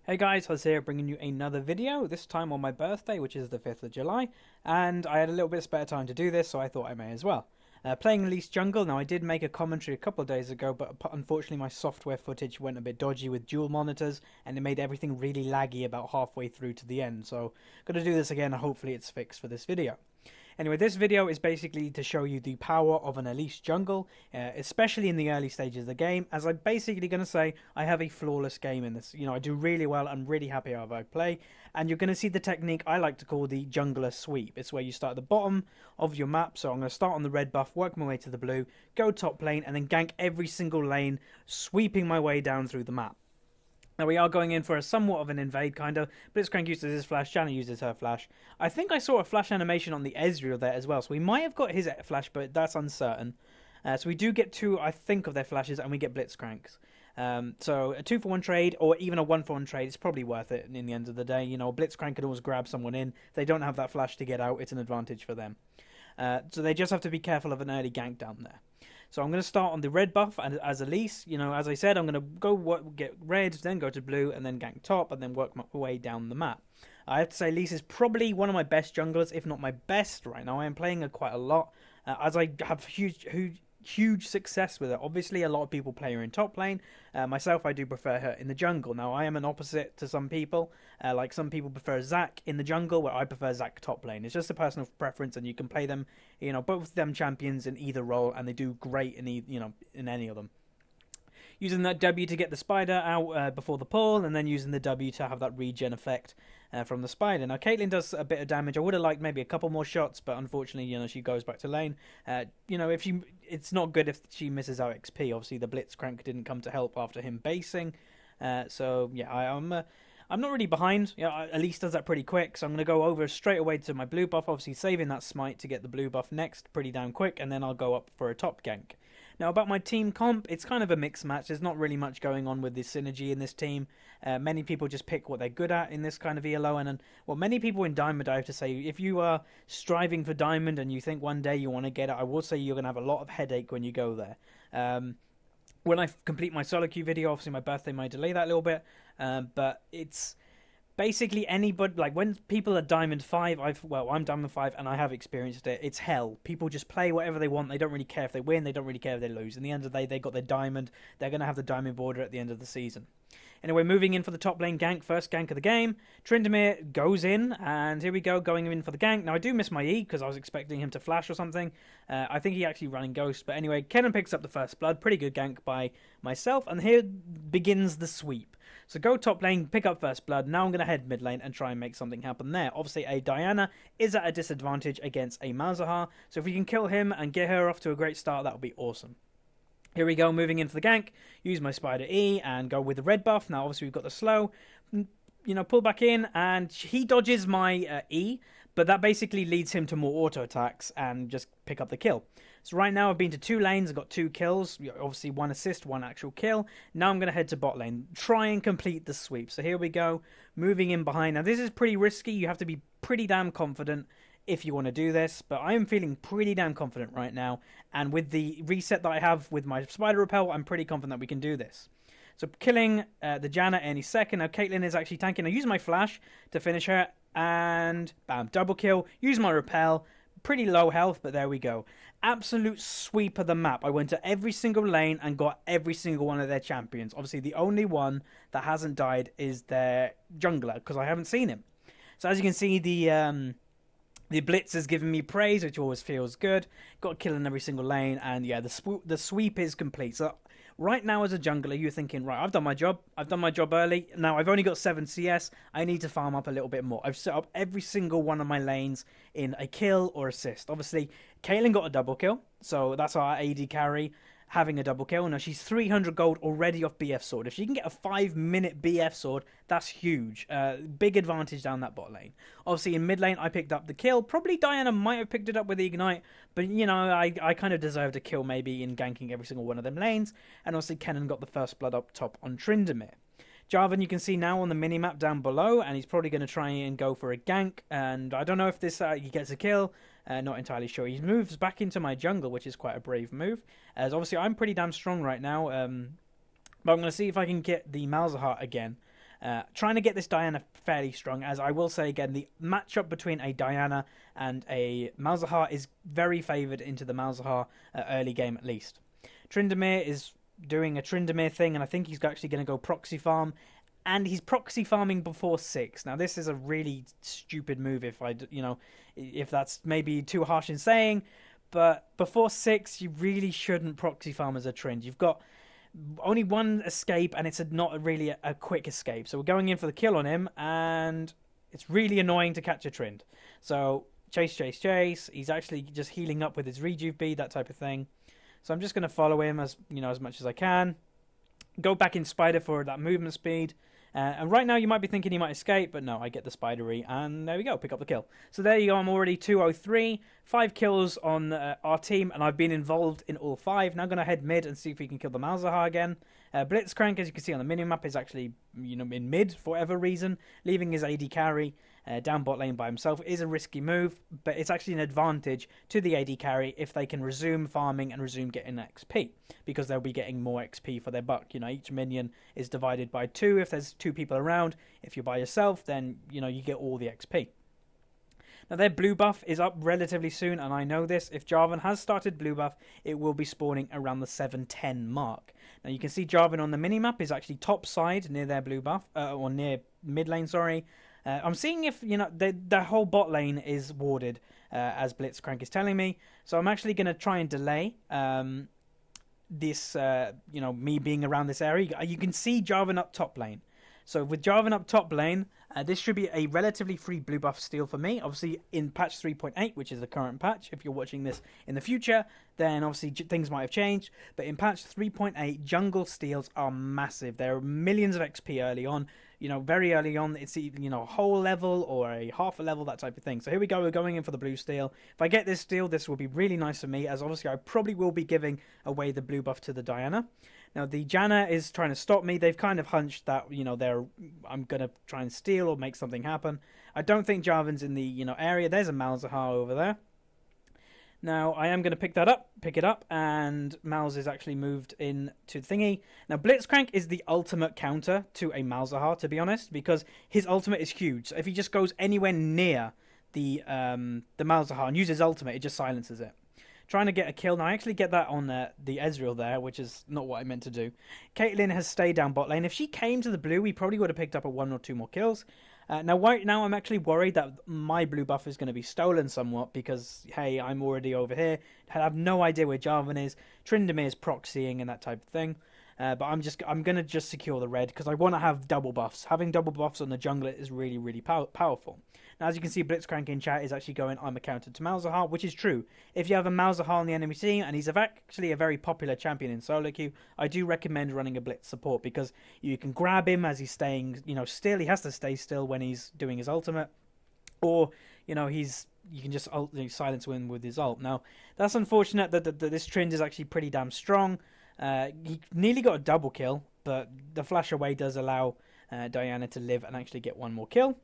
Hey guys, Huzz here, bringing you another video, this time on my birthday, which is the 5th of July, and I had a little bit of spare time to do this, so I thought I may as well. Playing Elise Jungle. Now I did make a commentary a couple of days ago, but unfortunately my software footage went a bit dodgy with dual monitors, and it made everything really laggy about halfway through to the end, so I'm going to do this again, and hopefully it's fixed for this video. Anyway, this video is basically to show you the power of an Elise Jungle, especially in the early stages of the game. As I'm basically going to say, I have a flawless game in this. You know, I do really well. I'm really happy how I play. And you're going to see the technique I like to call the jungler sweep. It's where you start at the bottom of your map. So I'm going to start on the red buff, work my way to the blue, go top lane, and then gank every single lane, sweeping my way down through the map. Now we are going in for a somewhat of an invade, kind of. Blitzcrank uses his flash, Janna uses her flash. I think I saw a flash animation on the Ezreal there as well, so we might have got his flash, but that's uncertain. So we do get two, I think, of their flashes, and we get Blitzcranks. So a 2-for-1 trade, or even a 1-for-1 trade, it's probably worth it in the end of the day. You know, Blitzcrank can always grab someone in. If they don't have that flash to get out, it's an advantage for them. So they just have to be careful of an early gank down there. So I'm going to start on the red buff as Elise. You know, as I said, I'm going to get red, then go to blue, and then gank top, and then work my way down the map. I have to say, Elise is probably one of my best junglers, if not my best right now. I am playing her quite a lot, as I have huge success with her. Obviously, a lot of people play her in top lane. Myself, I do prefer her in the jungle. Now, I am an opposite to some people. Like some people prefer Zac in the jungle, where I prefer Zac top lane. It's just a personal preference, and you can play them, you know, both of them champions in either role, and they do great in in any of them. Using that W to get the spider out before the pull, and then using the W to have that regen effect from the spider. Now, Caitlyn does a bit of damage. I would have liked maybe a couple more shots, but unfortunately, you know, she goes back to lane. You know, it's not good if she misses out XP. Obviously, the Blitzcrank didn't come to help after him basing. So, yeah, I'm not really behind. You know, Elise does that pretty quick, so I'm going to go over straight away to my blue buff, obviously saving that smite to get the blue buff next pretty damn quick, and then I'll go up for a top gank. Now, about my team comp, it's kind of a mixed match. There's not really much going on with this synergy in this team. Many people just pick what they're good at in this kind of ELO, and well, many people in Diamond, I have to say, if you are striving for Diamond and you think one day you want to get it, I will say you're going to have a lot of headache when you go there. When I complete my solo queue video, obviously my birthday might delay that a little bit, but it's basically anybody, like when people are Diamond 5, I'm Diamond 5 and I have experienced it, it's hell. People just play whatever they want, they don't really care if they win, they don't really care if they lose. In the end of the day, they got their Diamond, they're going to have the Diamond border at the end of the season. Anyway, moving in for the top lane gank, first gank of the game. Tryndamere goes in, and here we go, going in for the gank. Now, I do miss my E, because I was expecting him to flash or something. I think he actually ran in Ghost, but anyway, Kennen picks up the first blood. Pretty good gank by myself, and here begins the sweep. So go top lane, pick up first blood. Now I'm going to head mid lane and try and make something happen there. Obviously, a Diana is at a disadvantage against a Malzahar, so if we can kill him and get her off to a great start, that would be awesome. Here we go, moving in for the gank, use my Spider E and go with the red buff. Now, obviously, we've got the slow, you know, pull back in, and he dodges my E, but that basically leads him to more auto attacks and just pick up the kill. So right now, I've been to 2 lanes, I've got 2 kills, obviously 1 assist, 1 actual kill. Now I'm going to head to bot lane, try and complete the sweep. So here we go, moving in behind. Now, this is pretty risky, you have to be pretty damn confident if you want to do this, but I am feeling pretty damn confident right now, and with the reset that I have with my spider repel, I'm pretty confident that we can do this. So killing the Janna any second. Now Caitlyn is actually tanking. I use my flash to finish her, and bam, double kill. Use my repel. Pretty low health, but there we go. Absolute sweep of the map. I went to every single lane and got every single one of their champions. Obviously, the only one that hasn't died is their jungler, because I haven't seen him. So as you can see, the blitz has given me praise, which always feels good. Got a kill in every single lane, and yeah, the sweep is complete. So right now as a jungler, you're thinking, right, I've done my job. I've done my job early. Now I've only got 7 CS. I need to farm up a little bit more. I've set up every single one of my lanes in a kill or assist. Obviously, Caitlyn got a double kill, so that's our AD carry, having a double kill. Now, she's 300 gold already off BF sword. If she can get a 5-minute BF sword, that's huge. Big advantage down that bot lane. Obviously, in mid lane, I picked up the kill. Probably Diana might have picked it up with the Ignite, but, you know, I kind of deserved a kill maybe in ganking every single one of them lanes. And obviously, Kennen got the first blood up top on Tryndamere. Jarvan, you can see now on the minimap down below, and he's probably going to try and go for a gank, and I don't know if this he gets a kill, not entirely sure. He moves back into my jungle, which is quite a brave move, as obviously I'm pretty damn strong right now, but I'm going to see if I can get the Malzahar again, Trying to get this Diana fairly strong, as I will say again, the matchup between a Diana and a Malzahar is very favoured into the Malzahar early game at least. Tryndamere is doing a Tryndamere thing, and I think he's actually going to go proxy farm, and he's proxy farming before 6. Now this is a really stupid move if that's maybe too harsh in saying, but before 6 you really shouldn't proxy farm as a Trynd. You've got only one escape, and it's not really a quick escape. So we're going in for the kill on him, and it's really annoying to catch a Trynd. So chase, chase, chase. He's actually just healing up with his rejuve bead, that type of thing. So I'm just going to follow him as much as I can. Go back in Spider for that movement speed. And right now you might be thinking he might escape, but no, I get the Spidery, and there we go, pick up the kill. So there you go, I'm already 203, 5 kills on our team, and I've been involved in all 5. Now I'm going to head mid and see if we can kill the Malzahar again. Blitzcrank, as you can see on the minimap, is actually in mid for whatever reason, leaving his AD carry down bot lane by himself. It is a risky move, but it's actually an advantage to the AD carry if they can resume farming and resume getting XP, because they'll be getting more XP for their buck. Each minion is divided by 2 if there's 2 people around. If you're by yourself, then you get all the XP. Now their blue buff is up relatively soon, and I know this. If Jarvan has started blue buff, it will be spawning around the 7:10 mark. Now you can see Jarvan on the minimap is actually top side near their blue buff, or near mid lane, sorry. I'm seeing if, the whole bot lane is warded, as Blitzcrank is telling me. So I'm actually going to try and delay this, me being around this area. You can see Jarvan up top lane. So with Jarvan up top lane, this should be a relatively free blue buff steal for me. Obviously, in patch 3.8, which is the current patch, if you're watching this in the future, then obviously things might have changed. But in patch 3.8, jungle steals are massive. There are millions of XP early on. Very early on, it's a whole level or a half a level, that type of thing. So here we go, we're going in for the blue steal. If I get this steal, this will be really nice for me, as obviously I probably will be giving away the blue buff to the Diana. Now the Janna is trying to stop me. They've kind of hunched that, I'm going to try and steal or make something happen. I don't think Jarvan's in the, area. There's a Malzahar over there. Now, I am going to pick it up, and Malz is actually moved in to thingy. Now, Blitzcrank is the ultimate counter to a Malzahar, to be honest, because his ultimate is huge. So if he just goes anywhere near the Malzahar and uses ultimate, it just silences it. Trying to get a kill. Now, I actually get that on the Ezreal there, which is not what I meant to do. Caitlyn has stayed down bot lane. If she came to the blue, we probably would have picked up a 1 or 2 more kills. Now, right now, I'm actually worried that my blue buff is going to be stolen somewhat because, hey, I'm already over here. I have no idea where Jarvan is. Tryndamere is proxying and that type of thing. But I'm going to just secure the red because I want to have double buffs. Having double buffs on the jungler is really, really powerful. Now, as you can see, Blitzcrank in chat is actually going, I'm a counter to Malzahar, which is true. If you have a Malzahar on the enemy team, and he's actually a very popular champion in solo queue, I do recommend running a Blitz support because you can grab him as he's staying, still. He has to stay still when he's doing his ultimate. Or, you can just silence him with his ult. Now, that's unfortunate that this Trynd is actually pretty damn strong. He nearly got a double kill, but the flash away does allow Diana to live and actually get 1 more kill.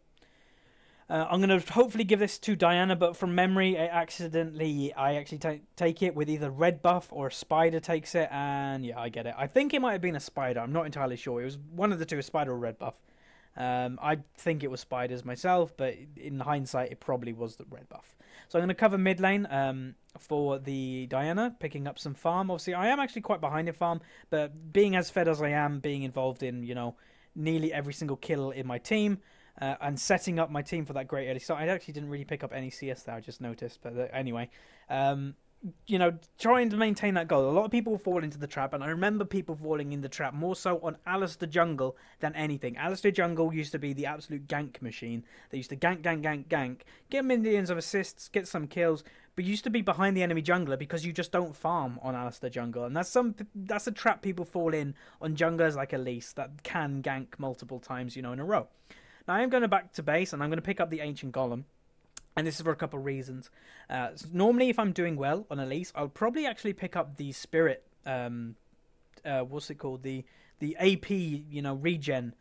I'm going to hopefully give this to Diana, but from memory, I actually take it with either red buff or a spider takes it, and yeah, I get it. I think it might have been a spider. I'm not entirely sure. It was one of the two, a spider or red buff. I think it was spiders myself, but in hindsight, it probably was the red buff. So I'm going to cover mid lane for the Diana, picking up some farm. Obviously, I am actually quite behind in farm, but being as fed as I am, being involved in, nearly every single kill in my team, and setting up my team for that great early start. I actually didn't really pick up any CS there, I just noticed. But anyway, trying to maintain that goal. A lot of people fall into the trap, and I remember people falling in the trap more so on Alistair Jungle than anything. Alistair Jungle used to be the absolute gank machine. They used to gank, get millions of assists, get some kills, but used to be behind the enemy jungler because you just don't farm on Alistair Jungle. And that's a trap people fall in on junglers like Elise that can gank multiple times, in a row. Now, I am going back to base, and I'm going to pick up the Ancient Golem. And this is for a couple of reasons. Normally, if I'm doing well on Elise, I'll probably actually pick up the Spirit, what's it called? The AP, regen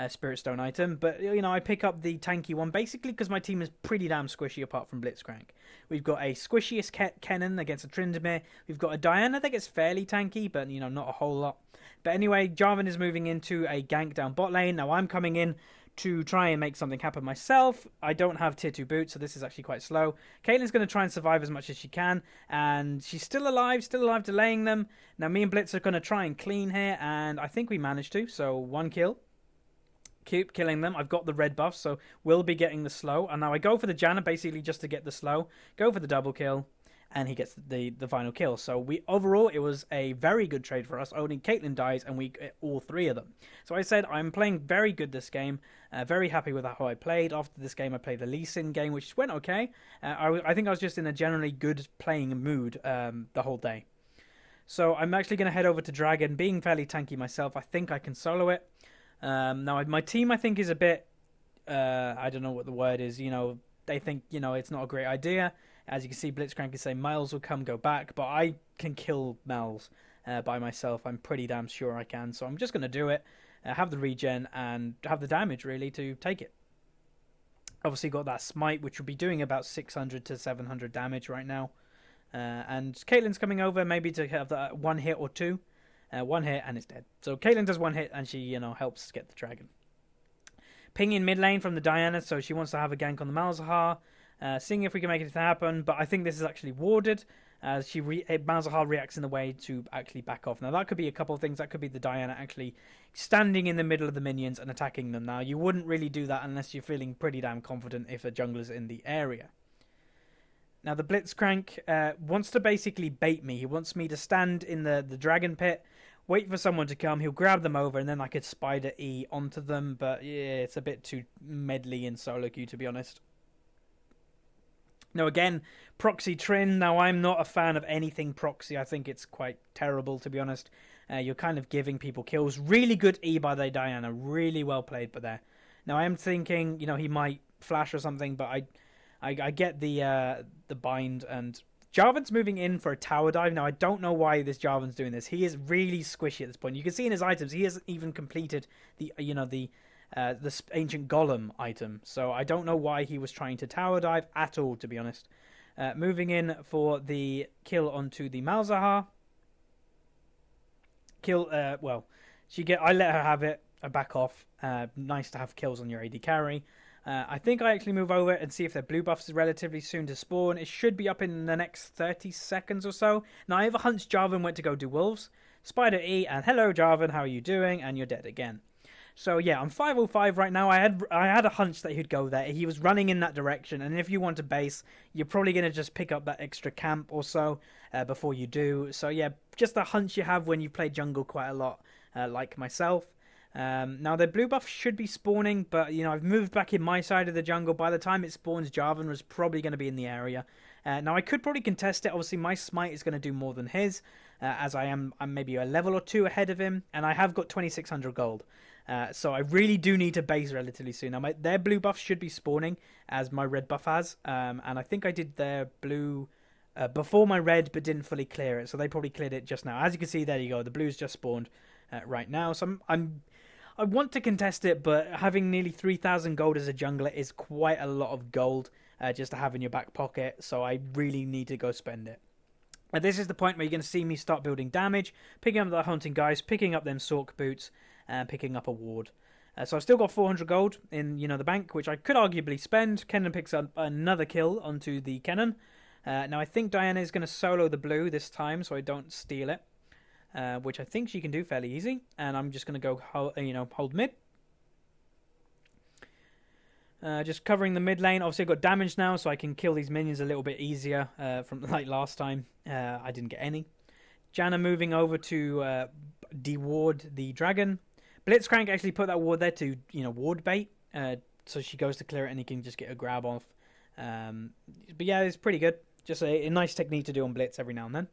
Spirit Stone item. But, you know, I pick up the tanky one basically because my team is pretty damn squishy apart from Blitzcrank. We've got a squishiest Kennen against a Tryndamere. We've got a Diana that gets fairly tanky, but, you know, not a whole lot. But anyway, Jarvan is moving into a gank down bot lane. Now I'm coming in to try and make something happen myself. I don't have tier 2 boots, so this is actually quite slow. Caitlyn's going to try and survive as much as she can, and she's still alive, delaying them. Now me and Blitz are going to try and clean here, and I think we managed to, so 1 kill. Keep killing them. I've got the red buff, so we'll be getting the slow. And now I go for the Janna basically just to get the slow. Go for the double kill, and he gets the final kill. So overall, it was a very good trade for us. Only Caitlyn dies, and we get all 3 of them. So I said I'm playing very good this game. Very happy with how I played. After this game, I played the Elise game, which went okay. I think I was just in a generally good playing mood the whole day. So I'm actually going to head over to Dragon. Being fairly tanky myself, I think I can solo it. Now, my team, I think, is a bit, I don't know what the word is, you know, they think, you know, it's not a great idea. As you can see, Blitzcrank is saying Miles will come, go back, but I can kill Miles by myself. I'm pretty damn sure I can, so I'm just going to do it, have the regen, and have the damage, really, to take it. Obviously got that smite, which will be doing about 600 to 700 damage right now. And Caitlyn's coming over, maybe to have that 1 hit or 2. 1 hit and it's dead. So Caitlyn does 1 hit and she, you know, helps get the dragon. Ping in mid lane from the Diana, so she wants to have a gank on the Malzahar. Seeing if we can make it happen, but I think this is actually warded. Malzahar reacts in the way to actually back off. Now that could be a couple of things. That could be the Diana actually standing in the middle of the minions and attacking them. Now you wouldn't really do that unless you're feeling pretty damn confident if a jungler's in the area. Now the Blitzcrank wants to basically bait me. He wants me to stand in the dragon pit, wait for someone to come. He'll grab them over, and then I could spider E onto them. But yeah, it's a bit too medley in solo queue, to be honest. Now again, proxy Trin. Now I'm not a fan of anything proxy. I think it's quite terrible, to be honest. You're kind of giving people kills. Really good E by the Diana. Really well played by there. Now I am thinking, you know, he might flash or something, but I get the bind, and Jarvan's moving in for a tower dive. Now I don't know why this Jarvan's doing this. He is really squishy at this point. You can see in his items he hasn't even completed the ancient golem item. So I don't know why he was trying to tower dive at all, to be honest. Moving in for the kill onto the Malzahar. Kill. I let her have it. I back off. Nice to have kills on your AD carry. I think I actually move over and see if their blue buffs is relatively soon to spawn. It should be up in the next 30 seconds or so. Now I have a hunch Jarvan went to go do wolves. Spider E and hello Jarvan, how are you doing? And you're dead again. So yeah, I'm 505 right now. I had a hunch that he'd go there. He was running in that direction, and if you want to base, you're probably going to just pick up that extra camp or so before you do. So yeah, just a hunch you have when you play jungle quite a lot, like myself. Now their blue buff should be spawning, but you know I've moved back in my side of the jungle. By the time it spawns, Jarvan was probably going to be in the area. Now I could probably contest it. Obviously my smite is going to do more than his, as I'm maybe a level or 2 ahead of him, and I have got 2600 gold. So I really do need to base relatively soon. Now their blue buff should be spawning as my red buff has, and I think I did their blue before my red, but didn't fully clear it. So they probably cleared it just now. As you can see, there you go. The blue's just spawned right now. So I want to contest it, but having nearly 3,000 gold as a jungler is quite a lot of gold just to have in your back pocket, so I really need to go spend it. And this is the point where you're going to see me start building damage, picking up the hunting guys, picking up them Sork boots, and picking up a ward. So I've still got 400 gold in the bank, which I could arguably spend. Kennen picks up another kill onto the Kennen. Now I think Diana is going to solo the blue this time, so I don't steal it. Which I think she can do fairly easy, and I'm just going to go hold mid. Just covering the mid lane. Obviously I've got damage now, so I can kill these minions a little bit easier from like last time. I didn't get any. Janna moving over to de-ward the dragon. Blitzcrank actually put that ward there to ward bait, so she goes to clear it and he can just get a grab off. But yeah, it's pretty good. Just a nice technique to do on Blitz every now and then.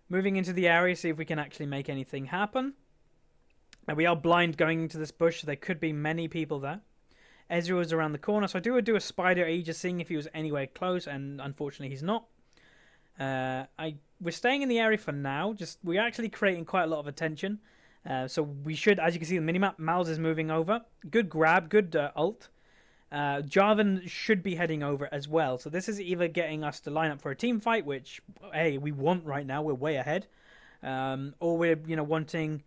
Moving into the area, see if we can actually make anything happen. Now we are blind going into this bush, so there could be many people there. Ezreal is around the corner, so I do a spider E, just seeing if he was anywhere close, and unfortunately he's not. We're staying in the area for now. We're actually creating quite a lot of attention. So we should, as you can see the minimap, Mal's is moving over. Good grab, good ult. Jarvan should be heading over as well. So this is either getting us to line up for a team fight, which, hey, we want right now. We're way ahead. Or we're, wanting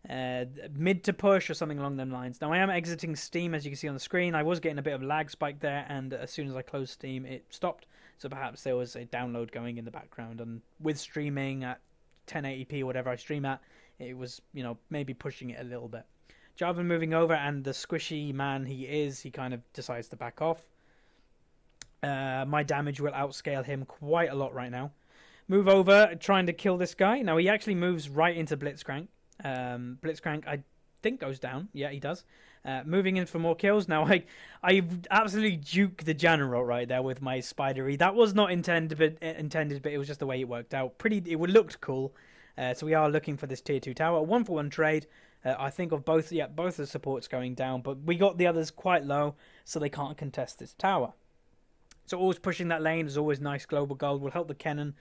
mid to push or something along them lines. Now, I am exiting Steam, as you can see on the screen. I was getting a bit of lag spike there, and as soon as I closed Steam, it stopped. So perhaps there was a download going in the background. And with streaming at 1080p or whatever I stream at, it was, maybe pushing it a little bit. Jarvan moving over, and the squishy man he kind of decides to back off. My damage will outscale him quite a lot right now. Move over, trying to kill this guy. Now, he actually moves right into Blitzcrank. Blitzcrank, I think, goes down. Yeah, he does. Moving in for more kills. Now, I absolutely juke the general right there with my spidery. That was not intended, but it was just the way it worked out. It looked cool. So we are looking for this tier 2 tower. 1-for-1 trade. I think of both the supports going down, but we got the others quite low, so they can't contest this tower. So always pushing that lane is always nice. Global gold will help the Kennen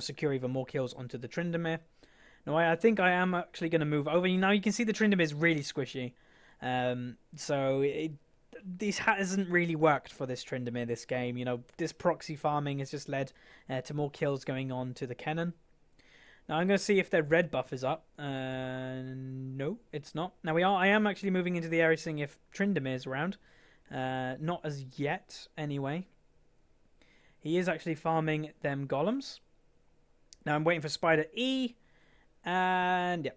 secure even more kills onto the Tryndamere. Now I think I am actually going to move over. Now you can see the Tryndamere is really squishy. This hasn't really worked for this Tryndamere this game. This proxy farming has just led to more kills going on to the Kennen. Now I'm going to see if their red buff is up. No, it's not. Now I am actually moving into the area, seeing if Tryndamere is around. Not as yet, anyway. He is actually farming them golems. Now I'm waiting for Spider E, and yeah,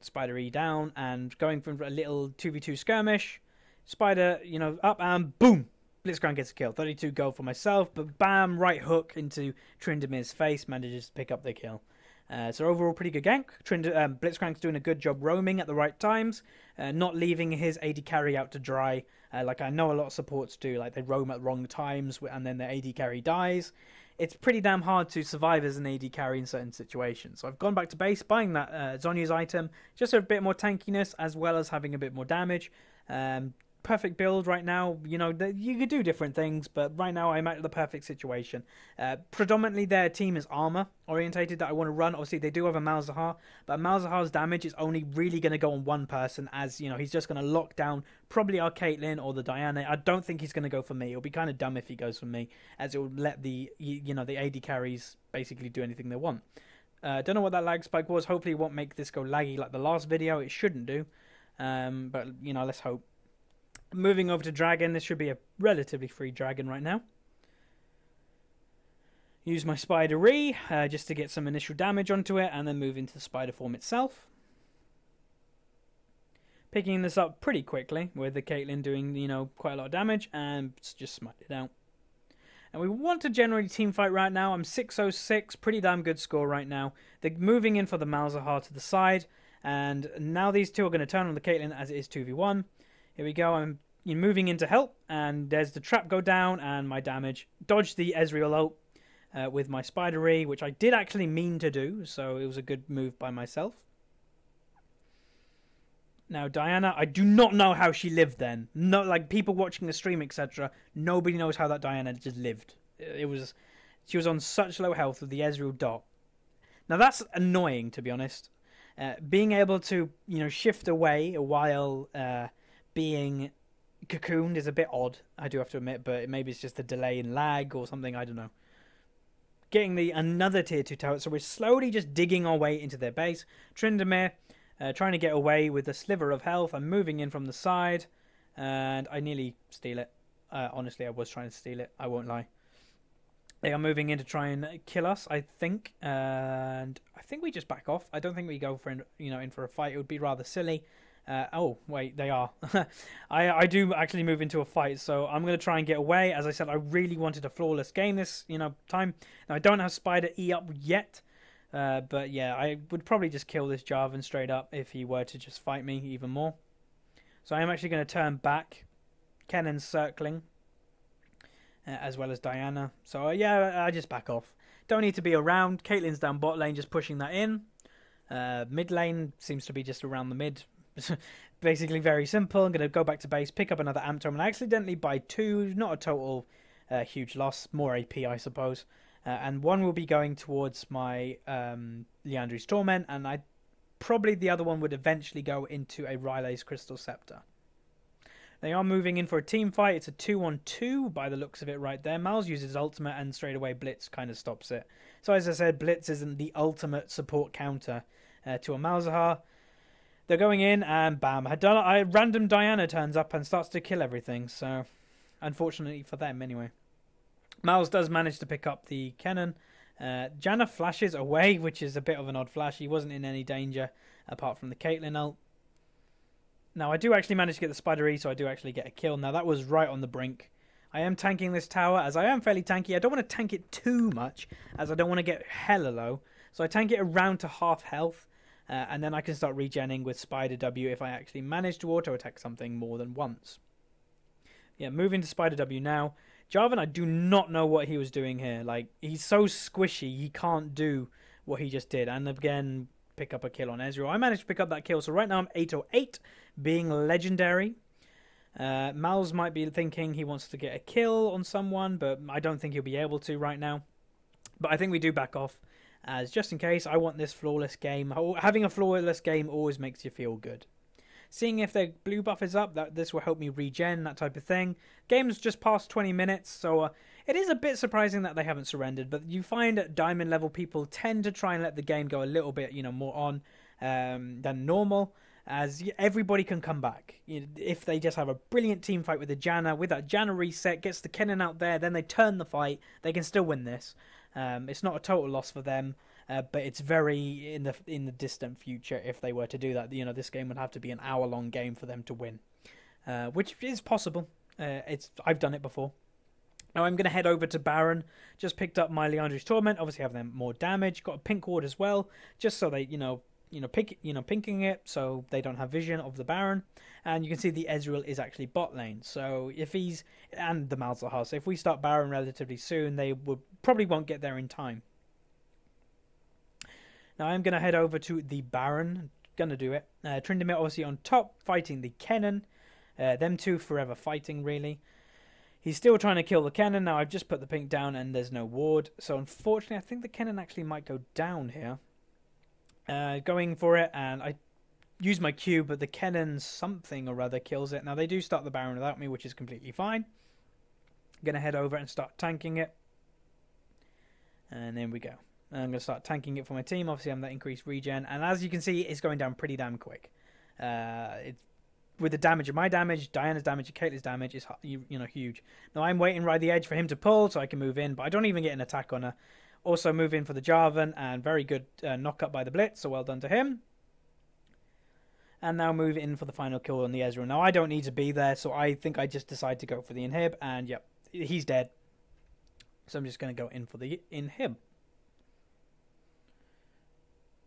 Spider E down, and going for a little 2v2 skirmish. Spider, up, and boom! Blitzcrank gets a kill. 32 gold for myself, but bam, right hook into Tryndamere's face, manages to pick up the kill. So overall, pretty good gank. Blitzcrank's doing a good job roaming at the right times, not leaving his AD carry out to dry, like I know a lot of supports do. Like they roam at wrong times, and then their AD carry dies. It's pretty damn hard to survive as an AD carry in certain situations. So I've gone back to base, buying that Zhonya's item, just for a bit more tankiness, as well as having a bit more damage. Perfect build right now. You could do different things, but right now I'm at the perfect situation. Predominantly their team is armor orientated that I want to run. Obviously they do have a Malzahar, but Malzahar's damage is only really going to go on one person, as he's just going to lock down probably our Caitlyn or the Diana. I don't think he's going to go for me. It'll be kind of dumb if he goes for me, as it will let the the AD carries basically do anything they want. Don't know what that lag spike was. Hopefully it won't make this go laggy like the last video. It shouldn't do, but let's hope. Moving over to Dragon, this should be a relatively free Dragon right now. Use my Spider-Ree just to get some initial damage onto it, and then move into the Spider form itself. Picking this up pretty quickly, with the Caitlyn doing, quite a lot of damage, and just smite it out. And we want to generally teamfight right now. I'm 606, pretty damn good score right now. They're moving in for the Malzahar to the side, and now these two are going to turn on the Caitlyn as it is 2v1. Here we go, I'm moving in to help, and there's the trap go down, and my damage. Dodged the Ezreal ult with my Spider-Ree, which I did actually mean to do, so it was a good move by myself. Now, Diana, I do not know how she lived then. No, like, people watching the stream, etc., nobody knows how that Diana just lived. She was on such low health with the Ezreal dot. Now, that's annoying, to be honest. Being able to, shift away while being cocooned is a bit odd, I do have to admit, but maybe it's just a delay in lag or something, I don't know. Getting another tier 2 tower, so we're slowly just digging our way into their base. Tryndamere trying to get away with a sliver of health. I'm moving in from the side, and I nearly steal it. Honestly, I was trying to steal it, I won't lie. They are moving in to try and kill us, I think, and I think we just back off. I don't think we go for in for a fight. It would be rather silly. Oh, wait, they are. I do actually move into a fight, so I'm going to try and get away. As I said, I really wanted a flawless game this, time. Now, I don't have Spider E up yet, but yeah, I would probably just kill this Jarvan straight up if he were to just fight me even more. So I am actually going to turn back. Kennen's circling, as well as Diana. So yeah, I just back off. Don't need to be around. Caitlyn's down bot lane, just pushing that in. Mid lane seems to be just around the mid. Basically very simple. I'm going to go back to base, pick up another amp tome, and I accidentally buy 2. Not a total huge loss. More AP, I suppose. And one will be going towards my Liandry's Torment, and I probably the other one would eventually go into a Riley's Crystal Scepter. They are moving in for a team fight. It's a 2-on-2 by the looks of it right there. Miles uses ultimate and straight away Blitz kind of stops it. So as I said, Blitz isn't the ultimate support counter to a Malzahar. They're going in and bam. A random Diana turns up and starts to kill everything. So unfortunately for them anyway. Miles does manage to pick up the cannon. Janna flashes away, which is a bit of an odd flash. He wasn't in any danger apart from the Caitlyn ult. Now, I do actually manage to get the Spider E, so I do actually get a kill. Now, that was right on the brink. I am tanking this tower, as I am fairly tanky. I don't want to tank it too much, as I don't want to get hella low. So I tank it around to half health, and then I can start regenning with Spider W if I actually manage to auto-attack something more than once. Yeah, moving to Spider W now. Jarvan, I do not know what he was doing here. Like, he's so squishy, he can't do what he just did. And again, pick up a kill on Ezreal. I managed to pick up that kill, so right now I'm 808, being legendary. Malz might be thinking he wants to get a kill on someone, but I don't think he'll be able to right now. But I think we do back off, as just in case, I want this flawless game. Having a flawless game always makes you feel good. Seeing if their blue buff is up, this will help me regen, that type of thing. Game's just past 20 minutes, so it is a bit surprising that they haven't surrendered. But you find at diamond level, people tend to try and let the game go a little bit, more on than normal, as everybody can come back. If they just have a brilliant team fight with the Janna, with that Janna reset, gets the Kennen out there, then they turn the fight, they can still win this. It's not a total loss for them. But it's very in the distant future if they were to do that. This game would have to be an hour-long game for them to win, which is possible. I've done it before. Now I'm going to head over to Baron. Just picked up my Leandri's Torment. Obviously, have them more damage. Got a pink ward as well, just so they pinking it so they don't have vision of the Baron. And you can see the Ezreal is actually bot lane. So and the Malzahar. So if we start Baron relatively soon, they probably won't get there in time. Now I'm going to head over to the Baron. Going to do it. Tryndamere obviously on top, fighting the Kennen. Them two forever fighting, really. He's still trying to kill the Kennen. Now I've just put the pink down and there's no ward. So unfortunately, I think the Kennen actually might go down here. Going for it, and I use my Q, but the Kennen something or other kills it. Now they do start the Baron without me, which is completely fine. Going to head over and start tanking it. And there we go. I'm going to start tanking it for my team. Obviously, I'm that increased regen. And as you can see, it's going down pretty damn quick. With the damage of my damage, Diana's damage, Caitlyn's damage is huge. Now, I'm waiting right at the edge for him to pull so I can move in. But I don't even get an attack on her. Also move in for the Jarvan. And very good knock up by the Blitz. So well done to him. And now move in for the final kill on the Ezreal. Now, I don't need to be there. So I think I just decide to go for the inhib. And yep, he's dead. So I'm just going to go in for the inhib.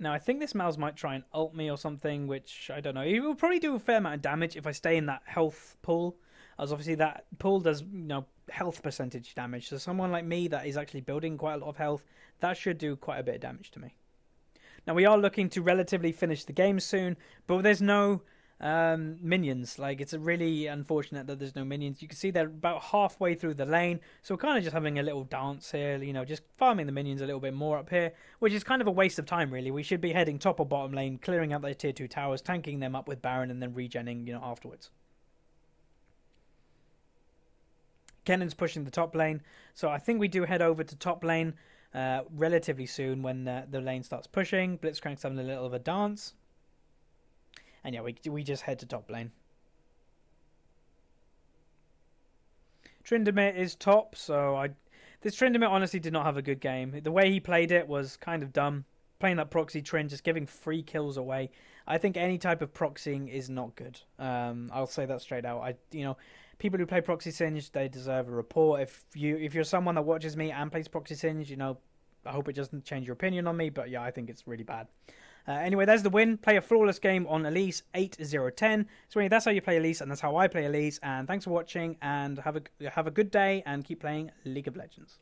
Now, I think this Malz might try and ult me or something, which I don't know. He will probably do a fair amount of damage if I stay in that health pool, as obviously that pool does, health percentage damage. So someone like me that is actually building quite a lot of health, that should do quite a bit of damage to me. Now, we are looking to relatively finish the game soon, but there's no minions. Like, it's really unfortunate that there's no minions. You can see they're about halfway through the lane, so we're kind of just having a little dance here, just farming the minions a little bit more up here, which is kind of a waste of time, really. We should be heading top or bottom lane, clearing out their tier 2 towers, tanking them up with Baron, and then regenning, afterwards. Kennen's pushing the top lane, so I think we do head over to top lane relatively soon when the lane starts pushing. Blitzcrank's having a little of a dance. And yeah, we just head to top lane. Tryndamere is top, so this Tryndamere honestly did not have a good game. The way he played it was kind of dumb. Playing that proxy Trynd, just giving free kills away. I think any type of proxying is not good. I'll say that straight out. People who play proxy Singe, they deserve a report. If you're someone that watches me and plays proxy Singe, I hope it doesn't change your opinion on me, but yeah, I think it's really bad. Anyway, there's the win. Play a flawless game on Elise, 8-0-10. So anyway, that's how you play Elise, and that's how I play Elise. And thanks for watching, and have a good day, and keep playing League of Legends.